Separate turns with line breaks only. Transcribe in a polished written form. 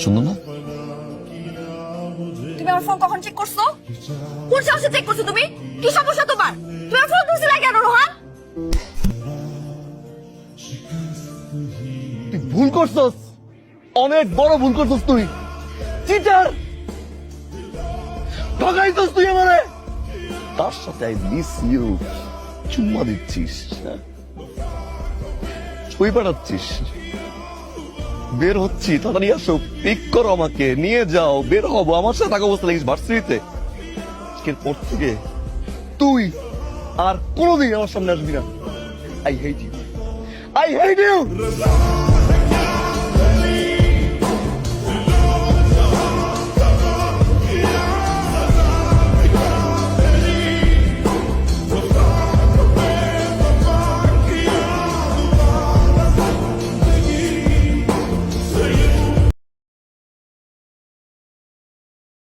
সুন্দর না?
তুমি আমার ফোন কখন চেক করছো? কোন সাহসে চেক করছো তুমি? কি সমস্যা তোমার? তুমি ফোন ধরছিলে কেন রোহান?
তুই ভুল করছস, অনেক বড় ভুল করছস তুই। চিটার, ঠকাইছস তুই আমারে। তার সাথে আই মিস ইউ চুম্মা দিচ্ছিস, ছবি পাঠাচ্ছিস। বের হচ্ছি, তাড়াতাড়ি আসো, পিক করো আমাকে, নিয়ে যাও, বের হবো। আমার সাথে টাকা অবস্থা লেগেছে ভার্সিটিতে। আজকের পর থেকে তুই আর কোনোদিন আমার সামনে আসবি না। I hate you, I hate you.